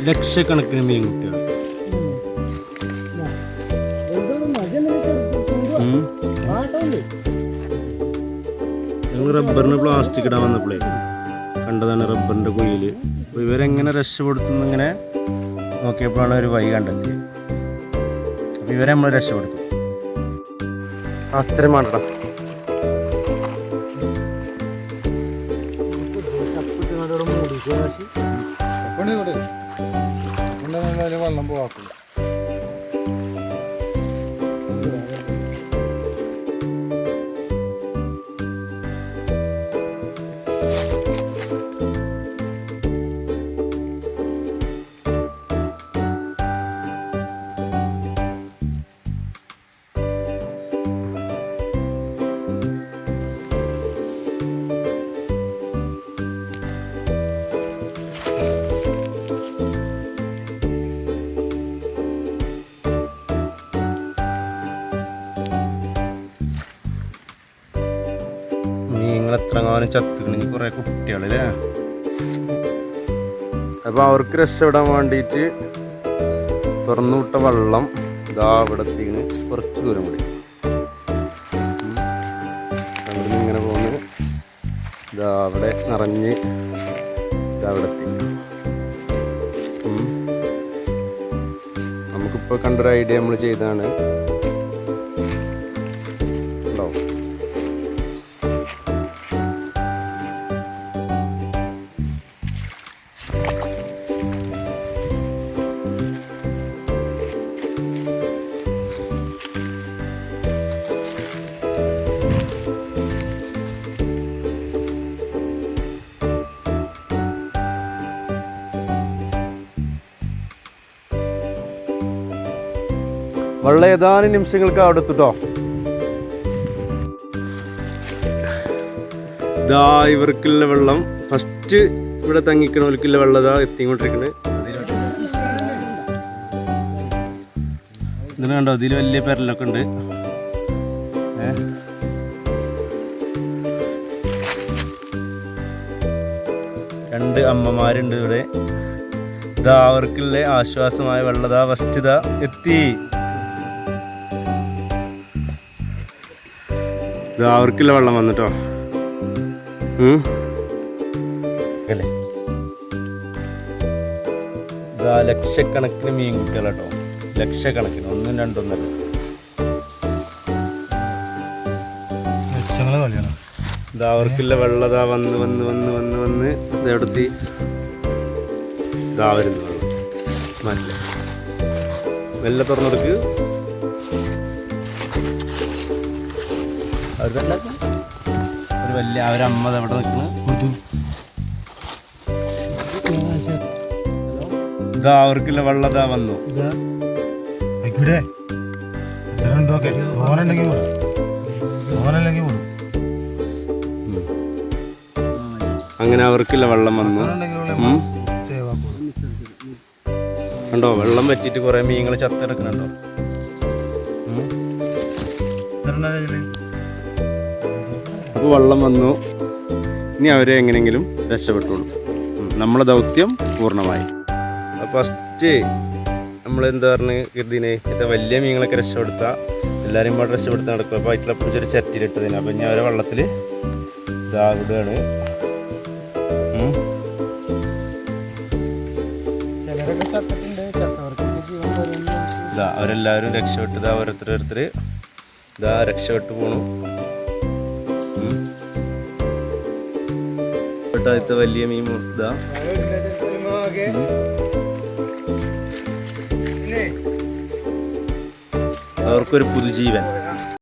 ലക്ഷക്കണക്കിന് മീൻകുട്ടികൾ. ഞങ്ങൾ റബ്ബറിന് പ്ലാസ്റ്റിക് ഇടാൻ വന്നപ്പോഴേ കണ്ടതാണ് റബ്ബറിൻ്റെ കുഴിയിൽ. അപ്പോൾ ഇവരെങ്ങനെ രക്ഷപ്പെടുത്തുന്നു ഇങ്ങനെ നോക്കിയപ്പോഴാണ് ഒരു വഴി കണ്ടെത്തിയത്. അപ്പോൾ ഇവരെ നമ്മൾ രക്ഷപ്പെടുത്തും. അത്രയും വേണ്ടടാ. വെള്ളം പോവാക്കില്ല. എത്രങ്ങാനും ചത്തുക്കണെങ്കിൽ കുറേ കുട്ടികളല്ലേ. അപ്പോൾ അവർക്ക് രക്ഷപ്പെടാൻ വേണ്ടിയിട്ട് തുറന്നു വിട്ട വെള്ളം ഇതാ ഇവിടെ എത്തിക്കണ്. കുറച്ച് ദൂരം കൂടി അവിടെ ഇങ്ങനെ പോകുന്നു. ഇതാ അവിടെ നിറഞ്ഞ് ഇതാ അവിടെ എത്തി. നമുക്കിപ്പോൾ കണ്ടൊരു ഐഡിയ നമ്മൾ ചെയ്തതാണ്. വെള്ളം ഏതാനും നിമിഷങ്ങൾക്ക് അവിടെ എത്തിട്ടോ. ഇതാ ഇവർക്കുള്ള വെള്ളം ഫസ്റ്റ് ഇവിടെ തങ്ങിക്കണവർക്കുള്ള വെള്ളം ഇതാ എത്തിക്കൊണ്ടിരിക്കുന്നത്. ഇതിന് കണ്ടോ, ഇതിൽ വലിയ പെരലൊക്കെ ഉണ്ട്. രണ്ട് അമ്മമാരുണ്ട് ഇവിടെ. ഇതാ അവർക്കുള്ള ആശ്വാസമായ വെള്ളം ഇതാ ഫസ്റ്റ് ഇതാ എത്തി. അവർക്കുള്ള വെള്ളം വന്നിട്ടോ. ഇതാ ലക്ഷക്കണക്കിന് മീൻകുട്ടികളാട്ടോ, ലക്ഷക്കണക്കിന്, ഒന്നും രണ്ടൊന്നല്ല. ഇതാ അവർക്കുള്ള വെള്ളം ഇതാ വന്ന് വന്ന് വന്ന് വന്ന് വന്ന് ഇതെടുത്തി ഇതാ വരുന്നു വെള്ളം. നല്ല മെല്ലെ തുറന്നെടുക്ക്. അതല്ല ഒരു വലിയ അവരമ്മ എവിടെ നിൽക്കുന്നു. ഇതാ അവർക്കുള്ള വെള്ളം ഇതാ വന്നു. അങ്ങനെ അവർക്കുള്ള വെള്ളം വന്നു. കണ്ടോ, വെള്ളം പറ്റിയിട്ട് കുറെ മീനുകൾ ചത്തെടുക്കുന്നുണ്ടോ. അപ്പോൾ വെള്ളം വന്നു. ഇനി അവരെ എങ്ങനെയെങ്കിലും രക്ഷപ്പെട്ടുള്ളൂ. നമ്മളെ ദൗത്യം പൂർണ്ണമായി. അപ്പോൾ ഫസ്റ്റ് നമ്മളെന്താ പറഞ്ഞ് കരുതിനെ ഇത് വലിയ മീനുകളൊക്കെ രക്ഷപ്പെടുത്താം, എല്ലാവരും ഇവിടെ രക്ഷപ്പെടുത്താൻ നടക്കും. അപ്പോൾ അതിലപ്പോൾ ചെറിയ ചട്ടിയിലിട്ടതിന്. അപ്പോൾ ഇനി അവരെ വെള്ളത്തിൽ ഇതാവിടുകയാണ്. ഇതാ അവരെല്ലാവരും രക്ഷപ്പെട്ടത് ഓരോരുത്തർ ഇതാ രക്ഷപ്പെട്ടു പോണു. ായിട്ട് വലിയ മീൻ ഇതാ അവർക്കൊരു പുതുജീവൻ.